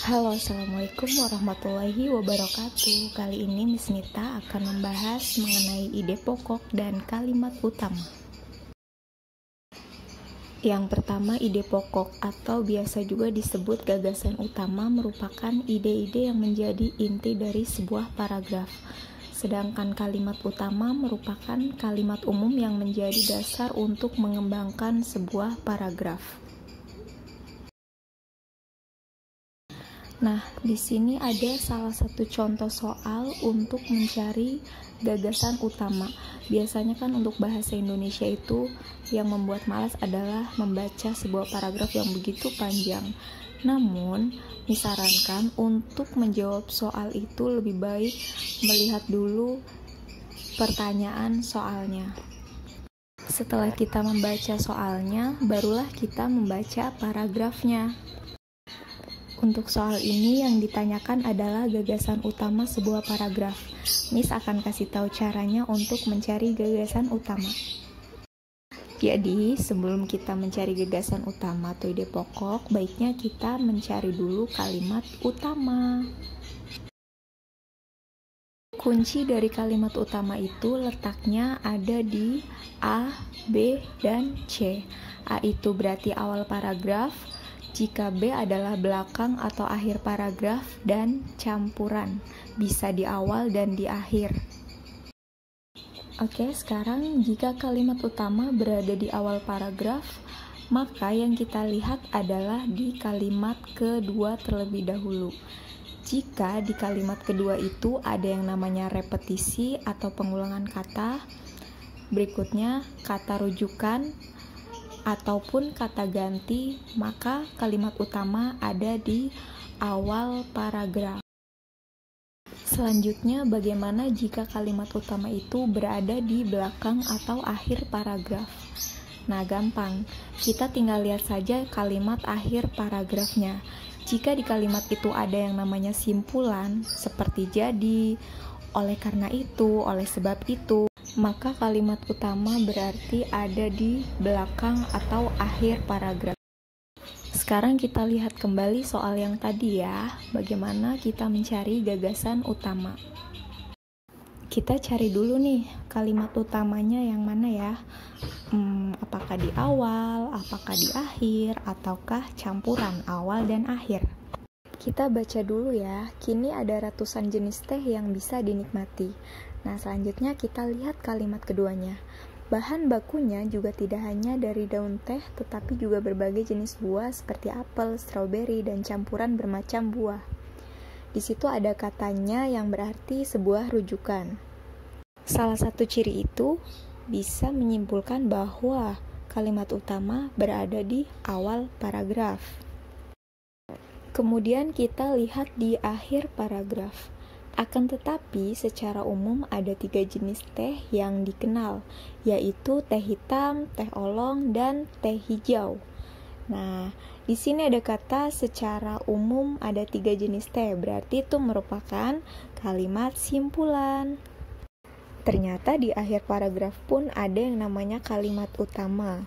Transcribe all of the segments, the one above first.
Halo, assalamualaikum warahmatullahi wabarakatuh. Kali ini Miss Nita akan membahas mengenai ide pokok dan kalimat utama. Yang pertama, ide pokok atau biasa juga disebut gagasan utama merupakan ide-ide yang menjadi inti dari sebuah paragraf. Sedangkan kalimat utama merupakan kalimat umum yang menjadi dasar untuk mengembangkan sebuah paragraf. Nah, di sini ada salah satu contoh soal untuk mencari gagasan utama. Biasanya kan untuk bahasa Indonesia itu yang membuat malas adalah membaca sebuah paragraf yang begitu panjang. Namun, disarankan untuk menjawab soal itu lebih baik melihat dulu pertanyaan soalnya. Setelah kita membaca soalnya, barulah kita membaca paragrafnya. Untuk soal ini yang ditanyakan adalah gagasan utama sebuah paragraf. Miss akan kasih tahu caranya untuk mencari gagasan utama. Jadi, sebelum kita mencari gagasan utama atau ide pokok, baiknya kita mencari dulu kalimat utama. Kunci dari kalimat utama itu letaknya ada di A, B, dan C. A itu berarti awal paragraf, jika B adalah belakang atau akhir paragraf, dan campuran, bisa di awal dan di akhir. Oke, sekarang jika kalimat utama berada di awal paragraf, maka yang kita lihat adalah di kalimat kedua terlebih dahulu. Jika di kalimat kedua itu ada yang namanya repetisi atau pengulangan kata, berikutnya kata rujukan, ataupun kata ganti, maka kalimat utama ada di awal paragraf. Selanjutnya, bagaimana jika kalimat utama itu berada di belakang atau akhir paragraf? Nah, gampang. Kita tinggal lihat saja kalimat akhir paragrafnya. Jika di kalimat itu ada yang namanya simpulan, seperti jadi, oleh karena itu, oleh sebab itu, maka kalimat utama berarti ada di belakang atau akhir paragraf. Sekarang kita lihat kembali soal yang tadi ya, bagaimana kita mencari gagasan utama. Kita cari dulu nih kalimat utamanya yang mana ya, apakah di awal, apakah di akhir, ataukah campuran awal dan akhir. Kita baca dulu ya, kini ada ratusan jenis teh yang bisa dinikmati. Nah, selanjutnya kita lihat kalimat keduanya. Bahan bakunya juga tidak hanya dari daun teh, tetapi juga berbagai jenis buah seperti apel, stroberi, dan campuran bermacam buah. Di situ ada katanya yang berarti sebuah rujukan. Salah satu ciri itu bisa menyimpulkan bahwa kalimat utama berada di awal paragraf. Kemudian kita lihat di akhir paragraf. Akan tetapi, secara umum ada 3 jenis teh yang dikenal, yaitu teh hitam, teh oolong, dan teh hijau. Nah, di sini ada kata secara umum ada 3 jenis teh, berarti itu merupakan kalimat simpulan. Ternyata di akhir paragraf pun ada yang namanya kalimat utama.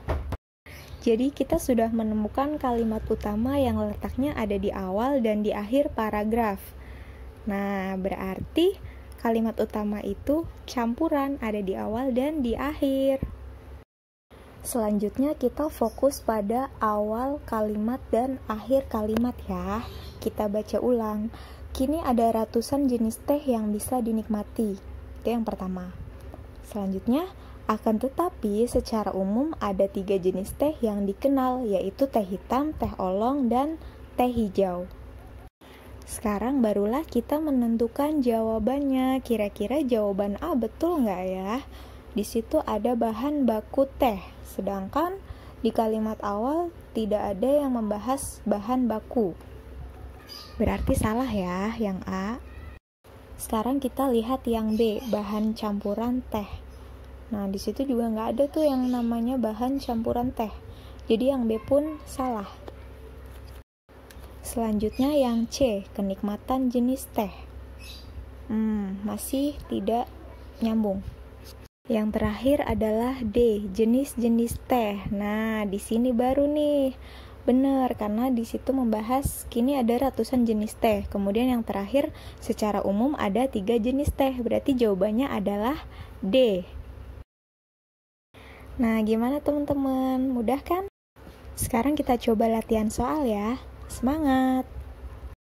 Jadi kita sudah menemukan kalimat utama yang letaknya ada di awal dan di akhir paragraf. Nah, berarti kalimat utama itu campuran, ada di awal dan di akhir. Selanjutnya kita fokus pada awal kalimat dan akhir kalimat ya. Kita baca ulang. Kini ada ratusan jenis teh yang bisa dinikmati. Itu yang pertama. Selanjutnya, akan tetapi secara umum ada 3 jenis teh yang dikenal, yaitu teh hitam, teh oolong, dan teh hijau. Sekarang barulah kita menentukan jawabannya. Kira-kira jawaban A betul nggak ya? Di situ ada bahan baku teh, sedangkan di kalimat awal tidak ada yang membahas bahan baku. Berarti salah ya yang A. Sekarang kita lihat yang B, bahan campuran teh. Nah, di situ juga nggak ada tuh yang namanya bahan campuran teh. Jadi yang B pun salah. Selanjutnya yang C, kenikmatan jenis teh. Masih tidak nyambung. Yang terakhir adalah D, jenis-jenis teh. Nah, di sini baru nih Benar, karena di situ membahas kini ada ratusan jenis teh. Kemudian yang terakhir, secara umum ada 3 jenis teh. Berarti jawabannya adalah D. Nah, gimana teman-teman? Mudah kan? Sekarang kita coba latihan soal ya. Semangat!